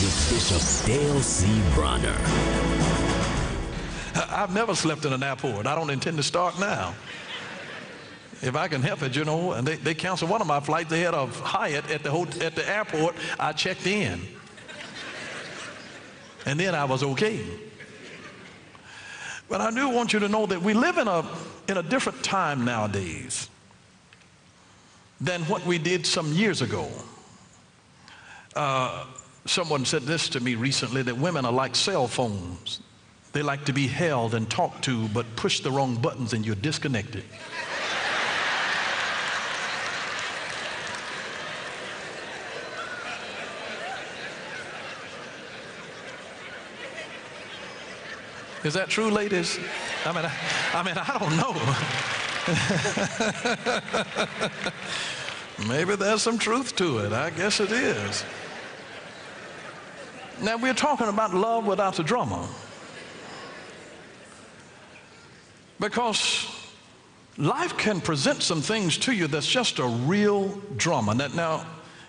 with Bishop Dale C. Bronner. I've never slept in an airport. I don't intend to start now. If I can help it, you know, and they canceled one of my flights. They had a Hyatt at the airport. I checked in. And then I was okay. But I do want you to know that we live in a different time nowadays than what we did some years ago. Someone said this to me recently, that women are like cell phones. They like to be held and talked to, but push the wrong buttons and you're disconnected. Is that true, ladies? I mean, I don't know. Maybe there's some truth to it. I guess it is. Now, we're talking about love without the drama. Because life can present some things to you that's just a real drama. Now,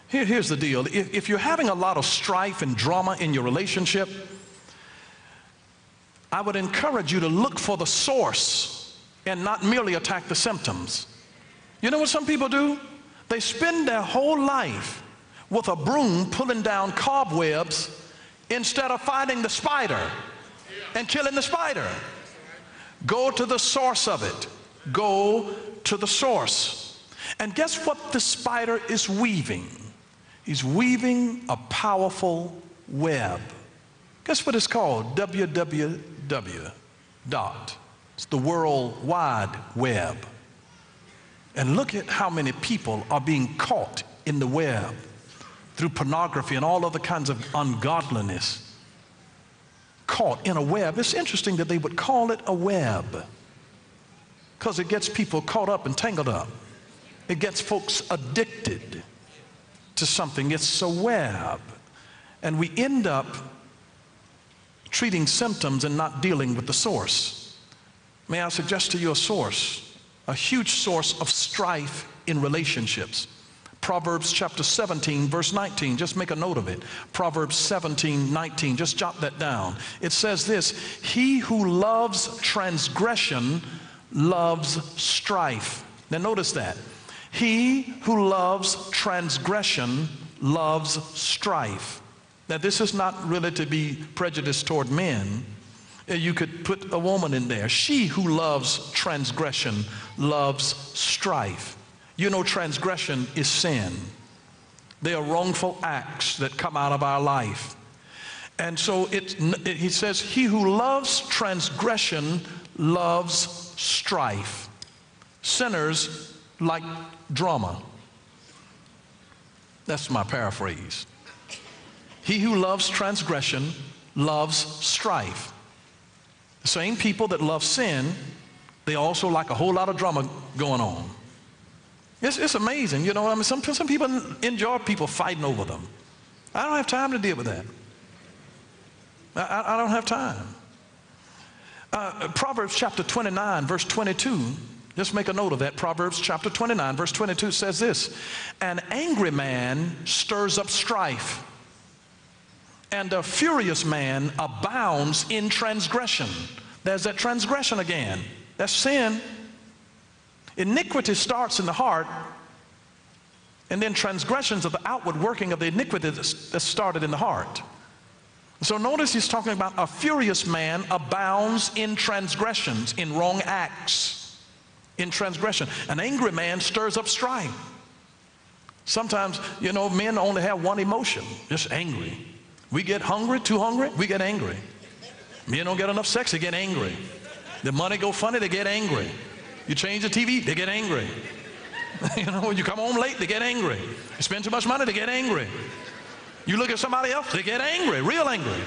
here's the deal. If you're having a lot of strife and drama in your relationship, I would encourage you to look for the source and not merely attack the symptoms. You know what some people do? They spend their whole life with a broom pulling down cobwebs instead of fighting the spider and killing the spider. Go to the source of it. Go to the source. And guess what the spider is weaving? He's weaving a powerful web. Guess what it's called? www. It's the World Wide Web. And look at how many people are being caught in the web through pornography and all other kinds of ungodliness. Caught in a web. It's interesting that they would call it a web, because it gets people caught up and tangled up. It gets folks addicted to something. It's a web. And we end up treating symptoms and not dealing with the source. May I suggest to you a source, a huge source of strife in relationships? Proverbs chapter 17, verse 19. Just make a note of it. Proverbs 17, 19. Just jot that down. It says this: he who loves transgression loves strife. Now notice that. He who loves transgression loves strife. Now, this is not really to be prejudiced toward men. You could put a woman in there. She who loves transgression loves strife. You know, transgression is sin. They are wrongful acts that come out of our life. And so he says, he who loves transgression loves strife. Sinners like drama. That's my paraphrase. He who loves transgression loves strife. The same people that love sin, they also like a whole lot of drama going on. It's amazing, you know. I mean, some people enjoy people fighting over them. I don't have time to deal with that. I don't have time. Proverbs chapter 29, verse 22. Just make a note of that. Proverbs chapter 29, verse 22 says this: an angry man stirs up strife, and a furious man abounds in transgression. There's that transgression again. That's sin. Iniquity starts in the heart, and then transgressions of the outward working of the iniquity that started in the heart. So notice he's talking about a furious man abounds in transgressions, in wrong acts, in transgression. An angry man stirs up strife. Sometimes, you know, men only have one emotion, just angry. We get hungry, too hungry, we get angry. Men don't get enough sex, they get angry. The money go funny, they get angry. You change the TV, they get angry. You know, when you come home late, they get angry. You spend too much money, they get angry. You look at somebody else, they get angry, real angry.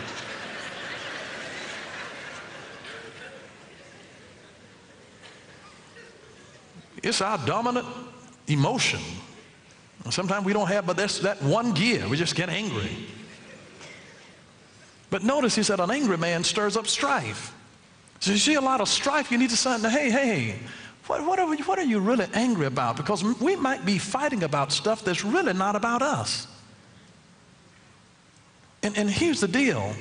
It's our dominant emotion. Sometimes we don't have, but that's that one gear. We just get angry. But notice he said an angry man stirs up strife. So you see a lot of strife, you need to say, hey, what are you really angry about? Because we might be fighting about stuff that's really not about us. And here's the deal.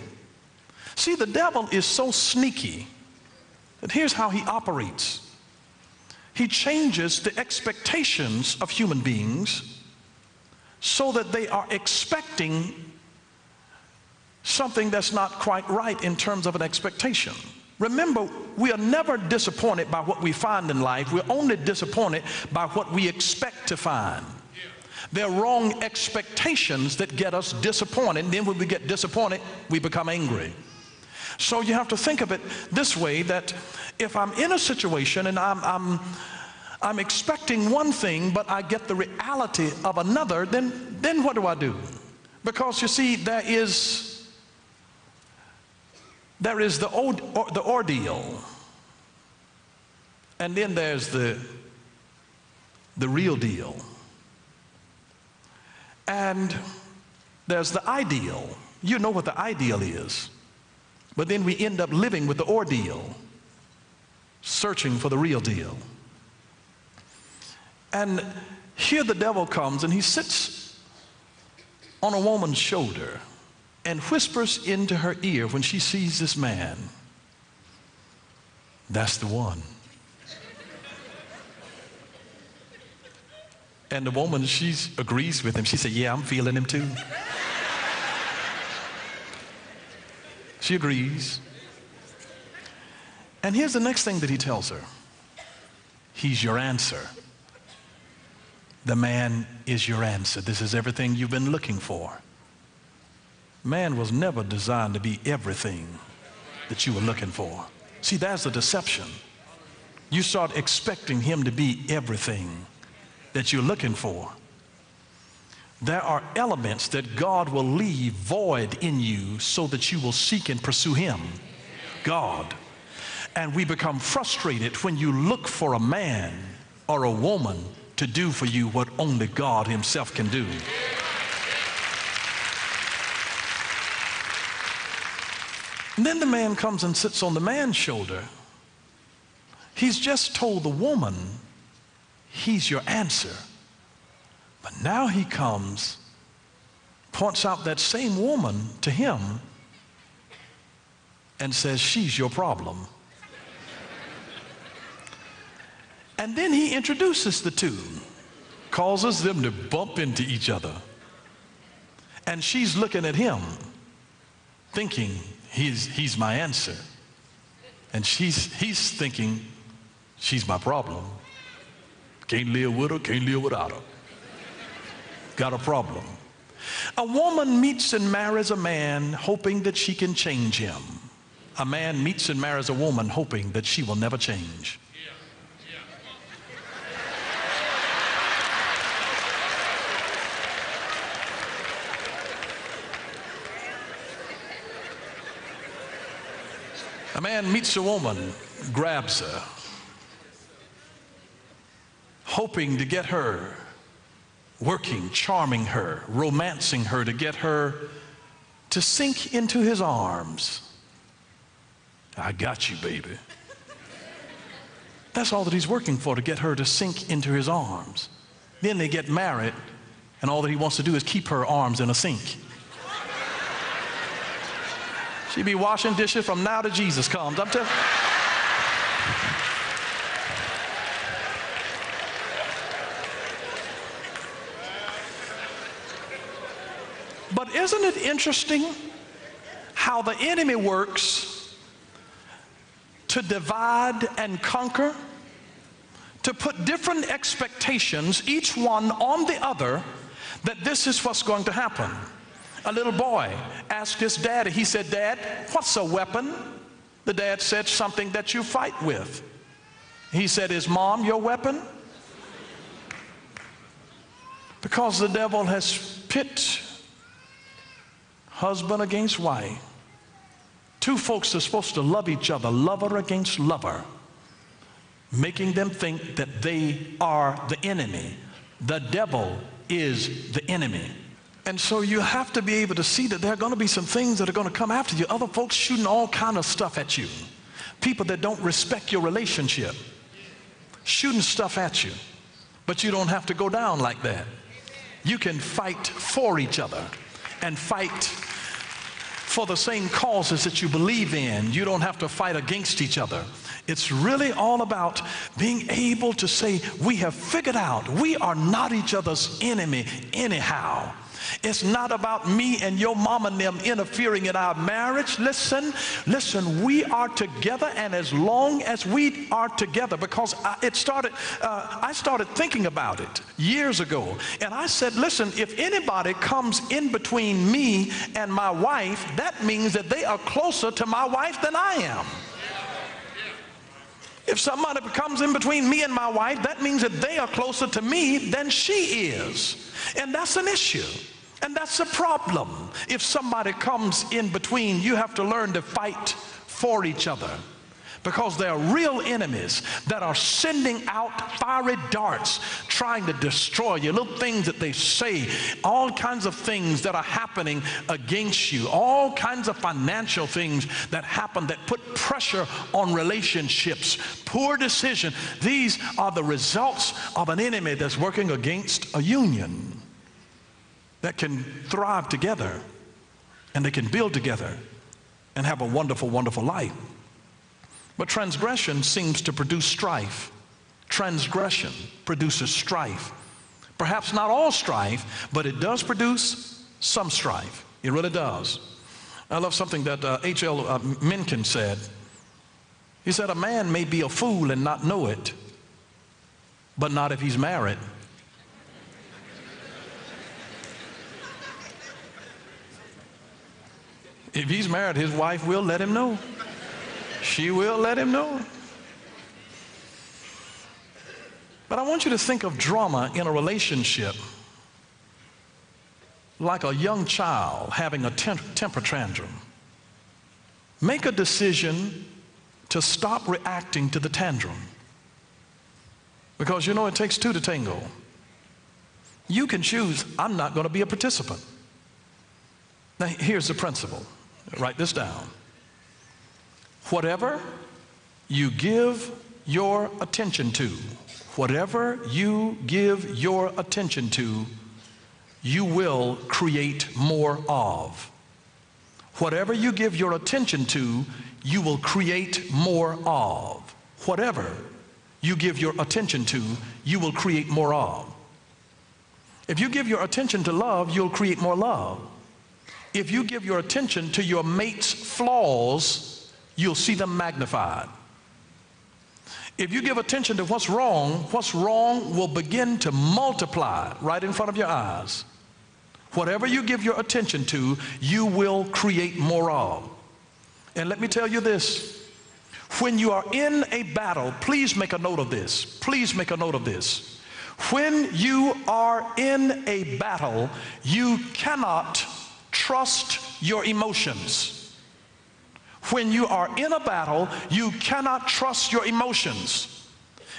See, the devil is so sneaky that here's how he operates. He changes the expectations of human beings so that they are expecting something that's not quite right in terms of an expectation. Remember, we are never disappointed by what we find in life. We're only disappointed by what we expect to find. They're wrong expectations that get us disappointed. And then when we get disappointed, we become angry. So you have to think of it this way, that if I'm in a situation and I'm expecting one thing, but I get the reality of another, then what do? Because you see, there is the ordeal, and then there's the real deal, and there's the ideal. You know what the ideal is, but then we end up living with the ordeal, searching for the real deal. And here the devil comes and he sits on a woman's shoulder and whispers into her ear when she sees this man, "That's the one." And the woman, she agrees with him. She said, "Yeah, I'm feeling him too." She agrees. And here's the next thing that he tells her. He's your answer. The man is your answer. This is everything you've been looking for. Man was never designed to be everything that you were looking for. See, that's the deception. You start expecting him to be everything that you're looking for. There are elements that God will leave void in you so that you will seek and pursue him, God. And we become frustrated when you look for a man or a woman to do for you what only God himself can do. And then the man comes and sits on the man's shoulder. He's just told the woman, he's your answer. But now he comes, points out that same woman to him and says, she's your problem. And then he introduces the two, causes them to bump into each other. And she's looking at him, thinking, he's my answer. And he's thinking, she's my problem. Can't live with her, can't live without her. Got a problem. A woman meets and marries a man hoping that she can change him. A man meets and marries a woman hoping that she will never change. A man meets a woman, grabs her, hoping to get her working, charming her, romancing her, to get her to sink into his arms. I got you, baby. That's all that he's working for, to get her to sink into his arms. Then they get married, and all that he wants to do is keep her arms in a sink. She'd be washing dishes from now to Jesus comes. I'm telling you. But isn't it interesting how the enemy works to divide and conquer, to put different expectations, each one on the other, that this is what's going to happen. A little boy asked his daddy, he said, "Dad, what's a weapon?" The dad said, "Something that you fight with." He said, "Is mom your weapon?" Because the devil has pit husband against wife. Two folks are supposed to love each other, lover against lover, making them think that they are the enemy. The devil is the enemy. And so you have to be able to see that there are going to be some things that are going to come after you. Other folks shooting all kind of stuff at you. People that don't respect your relationship, shooting stuff at you. But you don't have to go down like that. You can fight for each other and fight for the same causes that you believe in. You don't have to fight against each other. It's really all about being able to say, we have figured out we are not each other's enemy anyhow. It's not about me and your mom and them interfering in our marriage. Listen, we are together, and as long as we are together, because I started thinking about it years ago, and I said, listen, if anybody comes in between me and my wife, that means that they are closer to my wife than I am. If somebody comes in between me and my wife, that means that they are closer to me than she is. And that's an issue. And that's a problem. If somebody comes in between, you have to learn to fight for each other, because there are real enemies that are sending out fiery darts trying to destroy you. Little things that they say, all kinds of things that are happening against you, all kinds of financial things that happen that put pressure on relationships, poor decision. These are the results of an enemy that's working against a union that can thrive together, and they can build together and have a wonderful, wonderful life. But transgression seems to produce strife. Transgression produces strife. Perhaps not all strife, but it does produce some strife. It really does. I love something that H.L. Mencken said. He said, a man may be a fool and not know it, but not if he's married. If he's married, his wife will let him know. She will let him know. But I want you to think of drama in a relationship like a young child having a temper tantrum. Make a decision to stop reacting to the tantrum, because you know it takes two to tango. You can choose, I'm not going to be a participant. Now here's the principle. Write this down. Whatever you give your attention to, whatever you give your attention to, you will create more of. Whatever you give your attention to, you will create more of. Whatever you give your attention to, you will create more of. If you give your attention to love, you'll create more love. If you give your attention to your mate's flaws, you'll see them magnified. If you give attention to what's wrong will begin to multiply right in front of your eyes. Whatever you give your attention to, you will create more of. And let me tell you this. When you are in a battle, please make a note of this. Please make a note of this. When you are in a battle, you cannot trust your emotions. When you are in a battle, you cannot trust your emotions.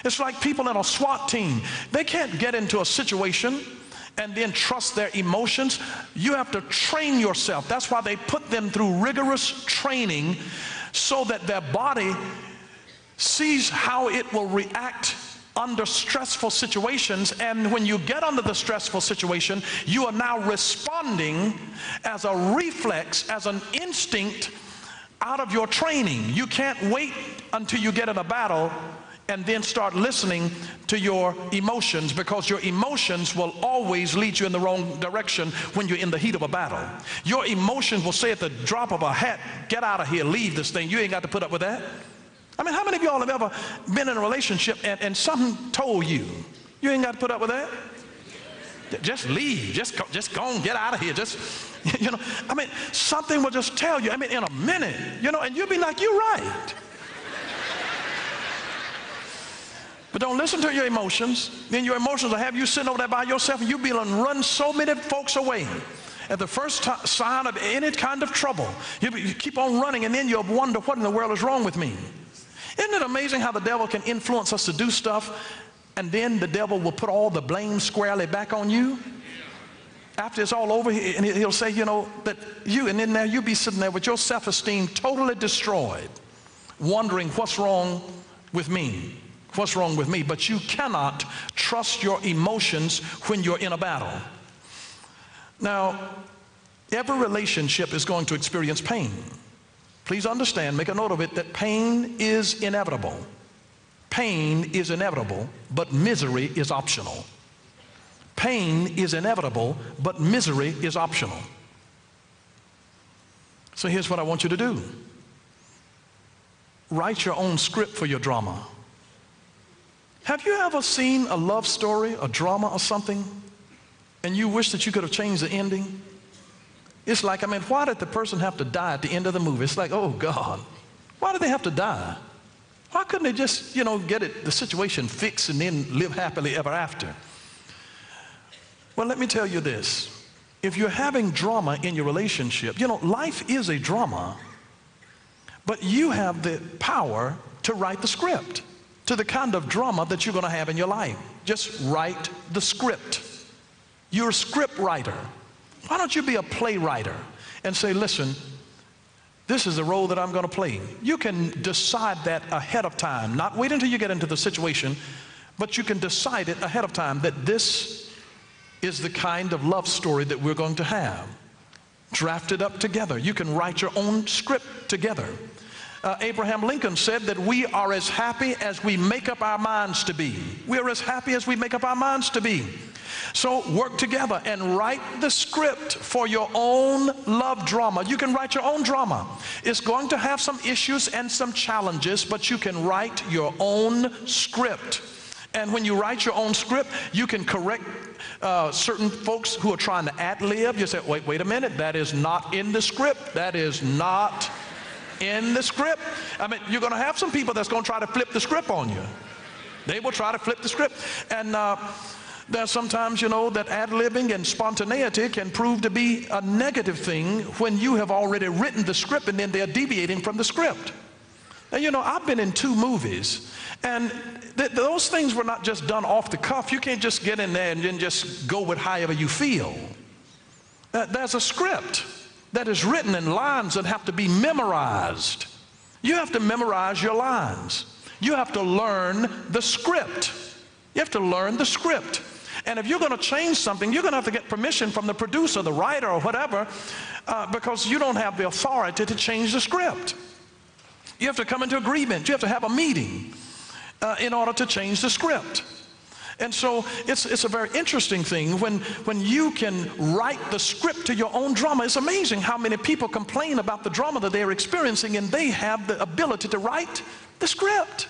It's like people in a SWAT team. They can't get into a situation and then trust their emotions. You have to train yourself. That's why they put them through rigorous training, so that their body sees how it will react under stressful situations. And when you get under the stressful situation, you are now responding as a reflex, as an instinct out of your training. You can't wait until you get in a battle and then start listening to your emotions, because your emotions will always lead you in the wrong direction when you're in the heat of a battle. Your emotions will say at the drop of a hat, get out of here, leave this thing. You ain't got to put up with that. I mean, how many of y'all have ever been in a relationship and something told you, you ain't got to put up with that? Just leave, just go and get out of here. Just, you know, I mean, something will just tell you, I mean, in a minute, you know, and you'll be like, you're right. But don't listen to your emotions. Then your emotions will have you sitting over there by yourself, and you'll be able to run so many folks away. At the first sign of any kind of trouble, you keep on running, and then you'll wonder, what in the world is wrong with me? Isn't it amazing how the devil can influence us to do stuff, and then the devil will put all the blame squarely back on you? After it's all over, and he'll say, you know, that you, and then now you'll be sitting there with your self-esteem totally destroyed, wondering what's wrong with me. What's wrong with me? But you cannot trust your emotions when you're in a battle. Now, Every relationship is going to experience pain. Please understand, make a note of it, that pain is inevitable. Pain is inevitable, but misery is optional. Pain is inevitable, but misery is optional. So here's what I want you to do. Write your own script for your drama. Have you ever seen a love story, a drama or something, and you wish that you could have changed the ending? It's like, why did the person have to die at the end of the movie? It's like, oh God, why did they have to die? Why couldn't they just, get the situation fixed and then live happily ever after? Well, let me tell you this. If you're having drama in your relationship, life is a drama, but you have the power to write the script to the kind of drama that you're going to have in your life. Just write the script. You're a script writer. Why don't you be a playwright and say, listen, this is the role that I'm going to play. You can decide that ahead of time, not wait until you get into the situation, but you can decide it ahead of time that this is the kind of love story that we're going to have. Draft it up together. You can write your own script together. Abraham Lincoln said that we are as happy as we make up our minds to be. We are as happy as we make up our minds to be. So work together and write the script for your own love drama. You can write your own drama. It's going to have some issues and some challenges, but you can write your own script. And when you write your own script, you can correct certain folks who are trying to ad-lib. You say, wait a minute, that is not in the script. That is not in the script. You're going to have some people that's going to try to flip the script on you. They will try to flip the script. And there's sometimes, that ad-libbing and spontaneity can prove to be a negative thing when you have already written the script and then they're deviating from the script. And I've been in 2 movies, and those things were not just done off the cuff. You can't just get in there and then just go with however you feel. There's a script that is written in lines that have to be memorized. You have to memorize your lines. You have to learn the script. You have to learn the script. And if you're going to change something, you're going to have to get permission from the producer, the writer, or whatever, because you don't have the authority to change the script. You have to come into agreement. You have to have a meeting in order to change the script. And so it's a very interesting thing when you can write the script to your own drama. It's amazing how many people complain about the drama that they're experiencing, and they have the ability to write the script.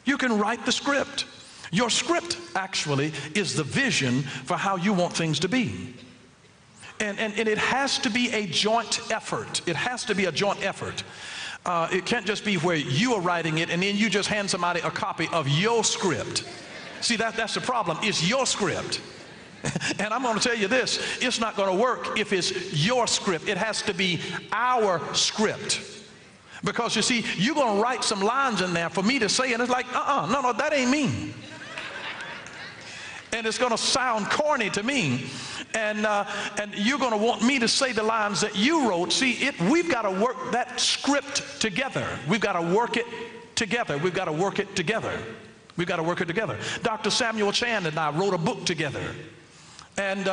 You can write the script. Your script actually is the vision for how you want things to be. And it has to be a joint effort. It has to be a joint effort. It can't just be where you are writing it and then you just hand somebody a copy of your script. See, that's the problem. It's your script. And I'm going to tell you this, it's not going to work if it's your script. It has to be our script. Because you see, you're going to write some lines in there for me to say, and it's like, no, that ain't me. And it's going to sound corny to me. And you're going to want me to say the lines that you wrote. See, we've got to work that script together. We've got to work it together. We've got to work it together. We've got to work it together. Dr. Samuel Chan and I wrote a book together. And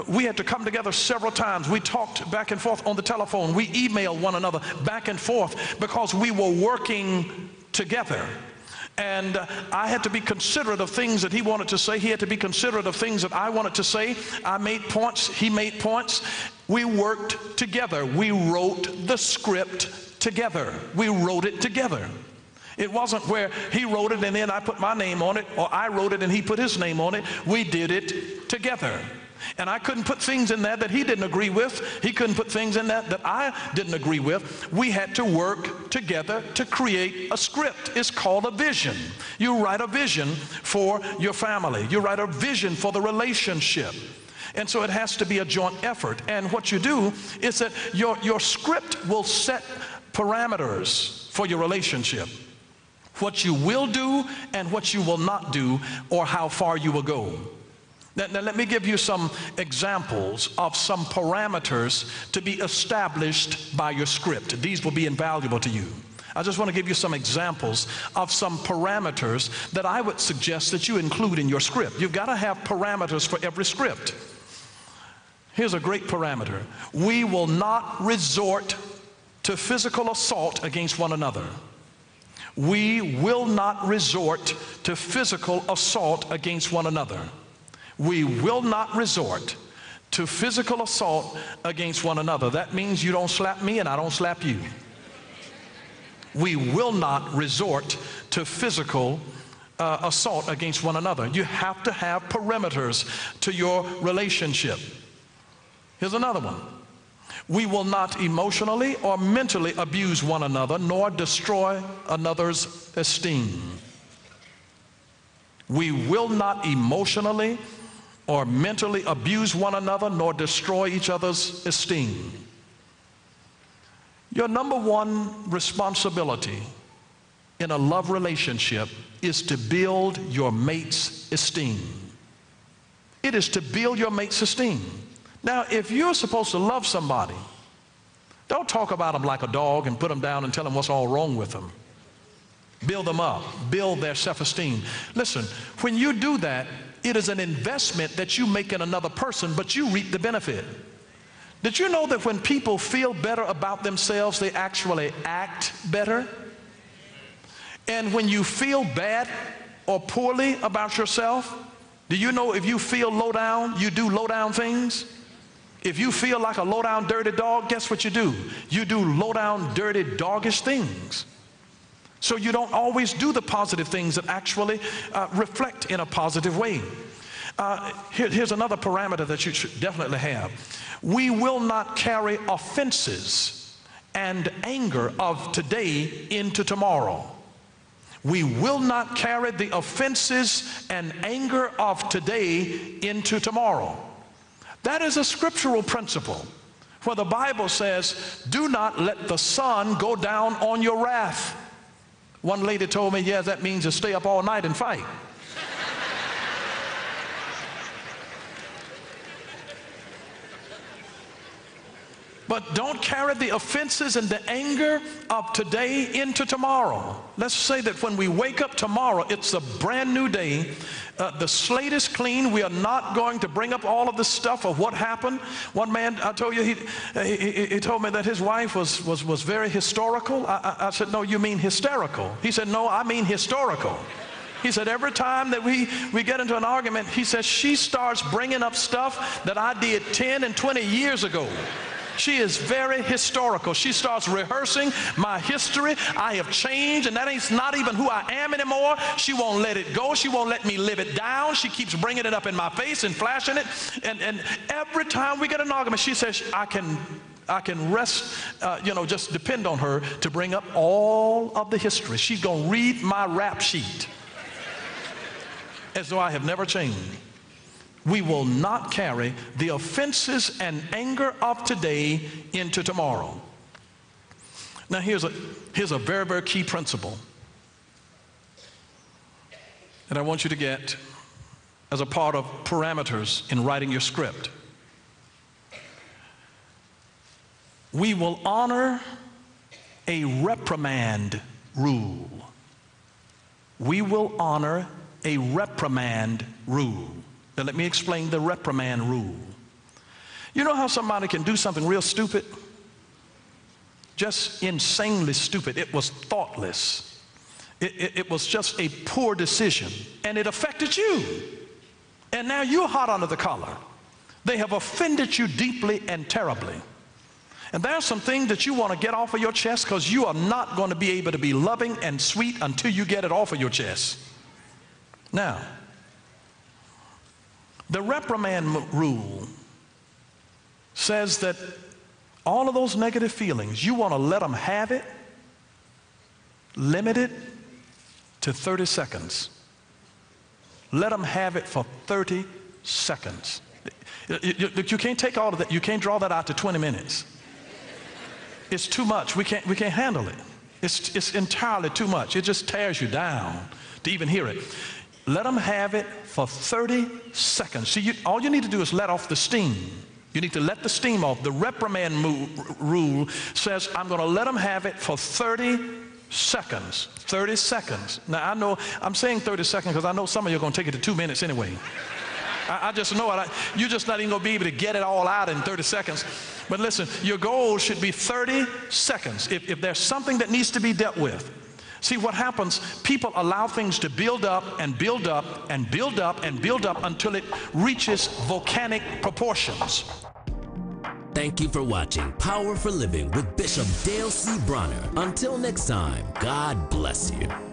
we had to come together several times. We talked back and forth on the telephone. We emailed one another back and forth because we were working together. And I had to be considerate of things that he wanted to say. He had to be considerate of things that I wanted to say. I made points. He made points. We worked together. We wrote the script together. We wrote it together. It wasn't where he wrote it and then I put my name on it, or I wrote it and he put his name on it. We did it together. And I couldn't put things in there that he didn't agree with. He couldn't put things in there that I didn't agree with. We had to work together to create a script. It's called a vision. You write a vision for your family. You write a vision for the relationship. And so it has to be a joint effort. And what you do is that your script will set parameters for your relationship. What you will do and what you will not do, or how far you will go. Now let me give you some examples of some parameters to be established by your script. These will be invaluable to you. I just want to give you some examples of some parameters that I would suggest that you include in your script. You've got to have parameters for every script. Here's a great parameter. We will not resort to physical assault against one another. We will not resort to physical assault against one another. We will not resort to physical assault against one another. That means you don't slap me and I don't slap you. We will not resort to physical assault against one another. You have to have perimeters to your relationship. Here's another one. We will not emotionally or mentally abuse one another, nor destroy another's esteem. We will not emotionally or mentally abuse one another, nor destroy each other's esteem. Your number one responsibility in a love relationship is to build your mate's esteem. It is to build your mate's esteem. Now, if you're supposed to love somebody, don't talk about them like a dog and put them down and tell them what's all wrong with them. Build them up, build their self-esteem. Listen, when you do that, it is an investment that you make in another person, but you reap the benefit. Did you know that when people feel better about themselves, they actually act better? And when you feel bad or poorly about yourself, do you know if you feel low down, you do low down things? If you feel like a low down dirty dog, guess what you do? You do low down dirty doggish things. So you don't always do the positive things that actually reflect in a positive way. Here's another parameter that you should definitely have. We will not carry offenses and anger of today into tomorrow. We will not carry the offenses and anger of today into tomorrow. That is a scriptural principle where the Bible says, do not let the sun go down on your wrath. One lady told me, yeah, that means to stay up all night and fight. But don't carry the offenses and the anger of today into tomorrow. Let's say that when we wake up tomorrow, it's a brand new day. The slate is clean. We are not going to bring up all of the stuff of what happened. One man, I told you, he told me that his wife was very historical. I said, no, you mean hysterical. He said, no, I mean historical. He said, every time that we get into an argument, he says, she starts bringing up stuff that I did 10 and 20 years ago. She is very historical. She starts rehearsing my history. I have changed, and that ain't not even who I am anymore. She won't let it go. She won't let me live it down. She keeps bringing it up in my face and flashing it. And every time we get an argument, she says, I can rest, just depend on her to bring up all of the history. She's going to read my rap sheet as though I have never changed. We will not carry the offenses and anger of today into tomorrow. Now here's a very, very key principle that I want you to get as a part of parameters in writing your script. We will honor a reprimand rule. We will honor a reprimand rule. Now let me explain the reprimand rule. You know how somebody can do something real stupid? Just insanely stupid. It was thoughtless. It was just a poor decision, and it affected you. And now you're hot under the collar. They have offended you deeply and terribly. And there's some things that you want to get off of your chest, because you are not going to be able to be loving and sweet until you get it off of your chest. Now, the reprimand rule says that all of those negative feelings, you want to let them have it, limit it to 30 seconds. Let them have it for 30 seconds. You can't take all of that. You can't draw that out to 20 minutes. It's too much. We can't handle it. It's entirely too much. It just tears you down to even hear it. Let them have it for 30 seconds. See, all you need to do is let off the steam. You need to let the steam off. The reprimand rule says, I'm going to let them have it for 30 seconds. 30 seconds. Now, I know I'm saying 30 seconds because I know some of you are going to take it to 2 minutes anyway. I just know it. You're just not even going to be able to get it all out in 30 seconds. But listen, your goal should be 30 seconds. If there's something that needs to be dealt with. See what happens, people allow things to build up and build up and build up and build up until it reaches volcanic proportions. Thank you for watching Power for Living with Bishop Dale C. Bronner. Until next time, God bless you.